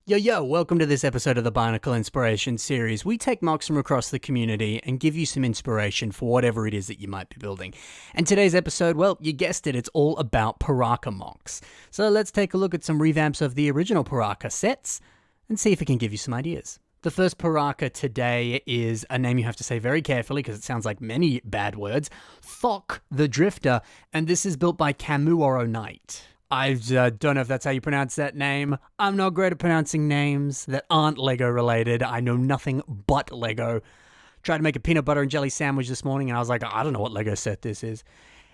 Yo, welcome to this episode of the Bionicle Inspiration Series. We take mocks from across the community and give you some inspiration for whatever it is that you might be building. And today's episode, well, you guessed it, it's all about Piraka mocks. So let's take a look at some revamps of the original Piraka sets and see if it can give you some ideas. The first Piraka today is a name you have to say very carefully because it sounds like many bad words. Thok the Drifter, and this is built by Kamuoro Knight. I don't know if that's how you pronounce that name. I'm not great at pronouncing names that aren't Lego related. I know nothing but Lego. Tried to make a peanut butter and jelly sandwich this morning and I was like, I don't know what Lego set this is.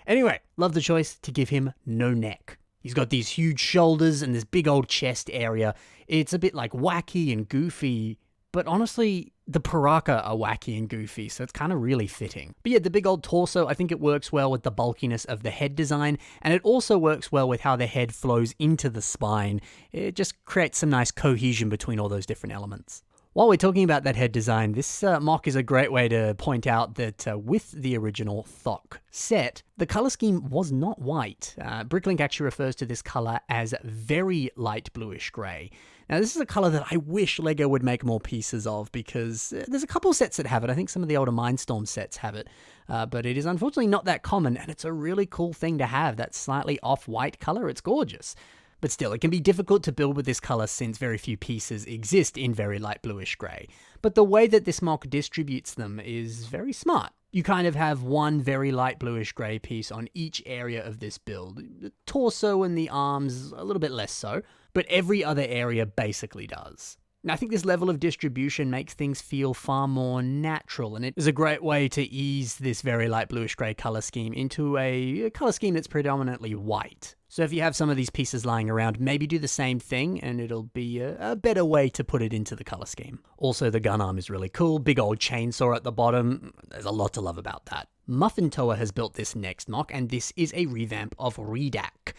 Anyway, love the choice to give him no neck. He's got these huge shoulders and this big old chest area. It's a bit like wacky and goofy, but honestly, the Piraka are wacky and goofy, so it's kind of really fitting. But yeah, the big old torso, I think it works well with the bulkiness of the head design, and it also works well with how the head flows into the spine. It just creates some nice cohesion between all those different elements. While we're talking about that head design, this mock is a great way to point out that with the original Thok set, the color scheme was not white. Bricklink actually refers to this color as very light bluish gray. Now, this is a color that I wish Lego would make more pieces of because there's a couple sets that have it. I think some of the older Mindstorm sets have it, but it is unfortunately not that common, and it's a really cool thing to have, that slightly off-white color. It's gorgeous. But still, it can be difficult to build with this color since very few pieces exist in very light bluish gray. But the way that this mock distributes them is very smart. You kind of have one very light bluish gray piece on each area of this build. The torso and the arms, a little bit less so, but every other area basically does. Now, I think this level of distribution makes things feel far more natural, and it is a great way to ease this very light bluish gray color scheme into a color scheme that's predominantly white. So if you have some of these pieces lying around, maybe do the same thing, and it'll be a better way to put it into the color scheme. Also, the gun arm is really cool. Big old chainsaw at the bottom. There's a lot to love about that. Muffin Toa has built this next mock, and this is a revamp of Redak.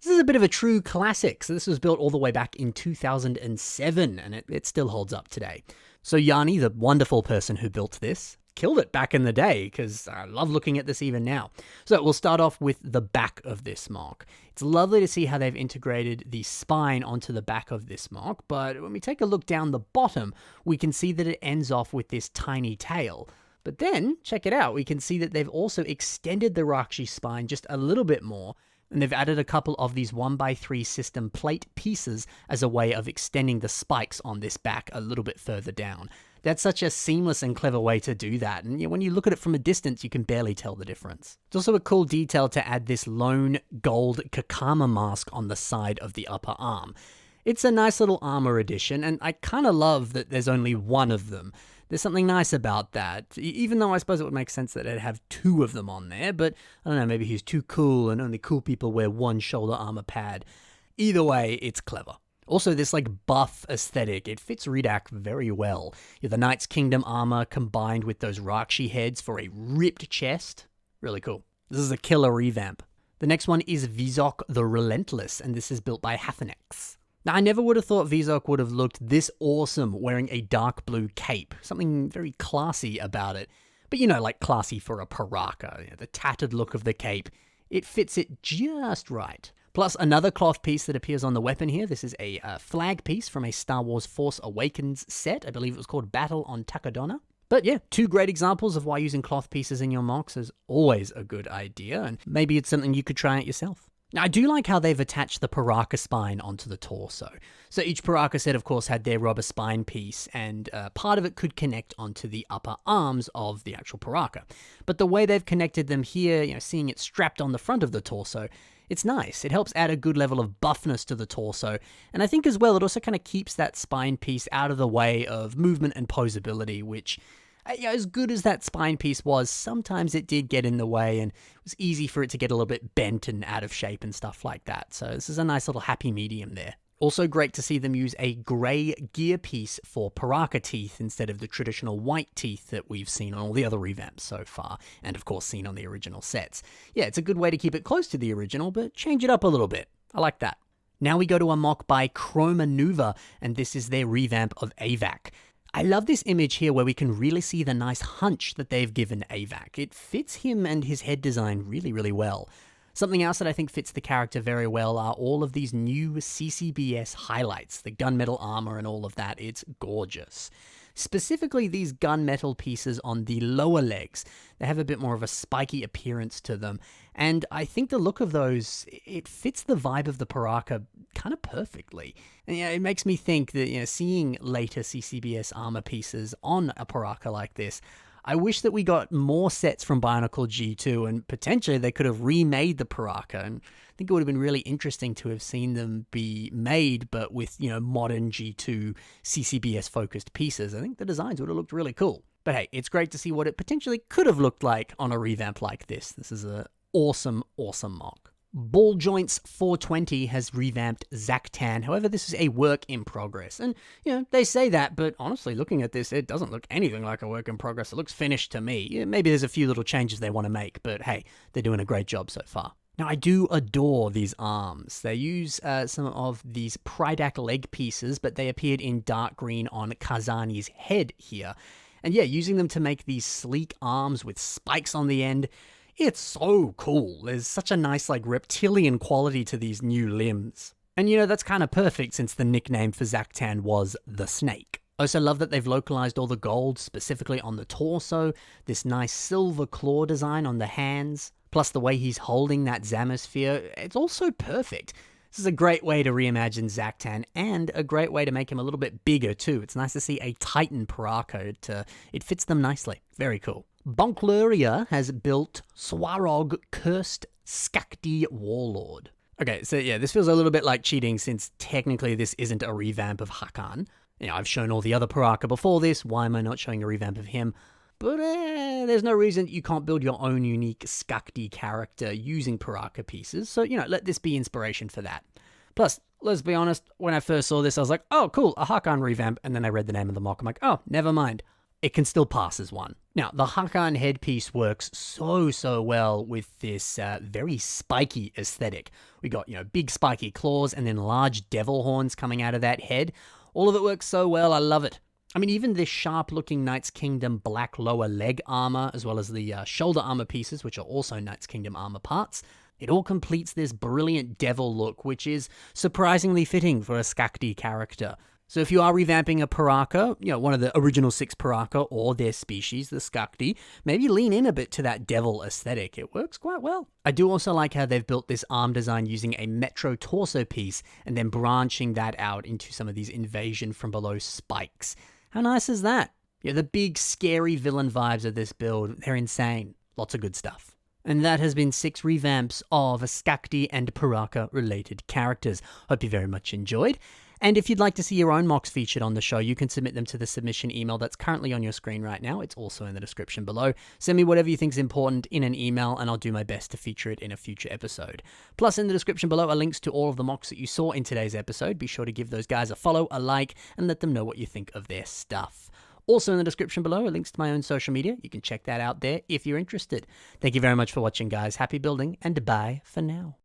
This is a bit of a true classic. So this was built all the way back in 2007, and it still holds up today. So Yanni, the wonderful person who built this, killed it back in the day, because I love looking at this even now. So we'll start off with the back of this mock. It's lovely to see how they've integrated the spine onto the back of this mock, but when we take a look down the bottom, we can see that it ends off with this tiny tail. But then, check it out, we can see that they've also extended the Rakshi spine just a little bit more, and they've added a couple of these 1x3 system plate pieces as a way of extending the spikes on this back a little bit further down. That's such a seamless and clever way to do that, and when you look at it from a distance, you can barely tell the difference. It's also a cool detail to add this lone gold Kakama mask on the side of the upper arm. It's a nice little armor addition, and I kind of love that there's only one of them. There's something nice about that, even though I suppose it would make sense that it'd have two of them on there, but I don't know, maybe he's too cool and only cool people wear one shoulder armor pad. Either way, it's clever. Also, this buff aesthetic, it fits Redak very well. The Knight's Kingdom armor combined with those Rakshi heads for a ripped chest. Really cool. This is a killer revamp. The next one is Vizok the Relentless, and this is built by Hafanex. Now, I never would have thought Vizok would have looked this awesome wearing a dark blue cape. Something very classy about it. But like classy for a Piraka. The tattered look of the cape. It fits it just right. Plus another cloth piece that appears on the weapon here. This is a flag piece from a Star Wars Force Awakens set. I believe it was called Battle on Takodana. But yeah, two great examples of why using cloth pieces in your mocks is always a good idea. And maybe it's something you could try out yourself. Now, I do like how they've attached the Piraka spine onto the torso. So each Piraka set, of course, had their rubber spine piece, and part of it could connect onto the upper arms of the actual Piraka. But the way they've connected them here, seeing it strapped on the front of the torso, it's nice. It helps add a good level of buffness to the torso, and I think as well, it also kind of keeps that spine piece out of the way of movement and posability, which... as good as that spine piece was, sometimes it did get in the way and it was easy for it to get a little bit bent and out of shape and stuff like that. So this is a nice little happy medium there. Also great to see them use a grey gear piece for Piraka teeth instead of the traditional white teeth that we've seen on all the other revamps so far, and of course seen on the original sets. Yeah, it's a good way to keep it close to the original, but change it up a little bit. I like that. Now we go to a mock by Chromaneuver, and this is their revamp of Avac. I love this image here where we can really see the nice hunch that they've given Avac. It fits him and his head design really, really well. Something else that I think fits the character very well are all of these new CCBS highlights, the gunmetal armor and all of that. It's gorgeous. Specifically, these gunmetal pieces on the lower legs. They have a bit more of a spiky appearance to them. And I think the look of those, it fits the vibe of the Piraka kind of perfectly. And it makes me think that, seeing later CCBS armor pieces on a Piraka like this, I wish that we got more sets from Bionicle G2, and potentially they could have remade the Piraka, and I think it would have been really interesting to have seen them be made, but with, modern G2 CCBS-focused pieces. I think the designs would have looked really cool. But hey, it's great to see what it potentially could have looked like on a revamp like this. This is an awesome, awesome mock. Ball Joints 420 has revamped Zack Tan. However, this is a work in progress. And, they say that, but honestly, looking at this, it doesn't look anything like a work in progress. It looks finished to me. Maybe there's a few little changes they want to make, but hey, they're doing a great job so far. Now, I do adore these arms. They use some of these Pridak leg pieces, but they appeared in dark green on Kazani's head here. And yeah, using them to make these sleek arms with spikes on the end, it's so cool. There's such a nice, reptilian quality to these new limbs. And that's kind of perfect since the nickname for Zack Tan was the Snake. I also love that they've localized all the gold, specifically on the torso, this nice silver claw design on the hands, plus the way he's holding that Zamasphere. It's also perfect. This is a great way to reimagine Zack Tan, and a great way to make him a little bit bigger too. It's nice to see a Titan Piraka. It fits them nicely. Very cool. Bonkluria has built Swarog Cursed Skakdi Warlord. Okay, so yeah, this feels a little bit like cheating since technically this isn't a revamp of Hakan. I've shown all the other Piraka before this, why am I not showing a revamp of him? But there's no reason you can't build your own unique Skakdi character using Piraka pieces, so let this be inspiration for that. Plus, let's be honest, when I first saw this I was like, oh cool, a Hakan revamp, and then I read the name of the mock, I'm like, oh, never mind. It can still pass as one. Now, the Hakan headpiece works so well with this very spiky aesthetic. We got, big spiky claws and then large devil horns coming out of that head. All of it works so well, I love it. I mean, even this sharp-looking Knights Kingdom black lower leg armor, as well as the shoulder armor pieces, which are also Knights Kingdom armor parts, it all completes this brilliant devil look, which is surprisingly fitting for a Skakdi character. So if you are revamping a Piraka, one of the original 6 Piraka or their species, the Skakdi, maybe lean in a bit to that devil aesthetic. It works quite well. I do also like how they've built this arm design using a Metro torso piece and then branching that out into some of these invasion from below spikes. How nice is that? The big scary villain vibes of this build, they're insane. Lots of good stuff. And that has been 6 revamps of Skakdi and Piraka related characters. Hope you very much enjoyed. And if you'd like to see your own mocks featured on the show, you can submit them to the submission email that's currently on your screen right now. It's also in the description below. Send me whatever you think is important in an email, and I'll do my best to feature it in a future episode. Plus, in the description below are links to all of the mocks that you saw in today's episode. Be sure to give those guys a follow, a like, and let them know what you think of their stuff. Also in the description below are links to my own social media. You can check that out there if you're interested. Thank you very much for watching, guys. Happy building, and bye for now.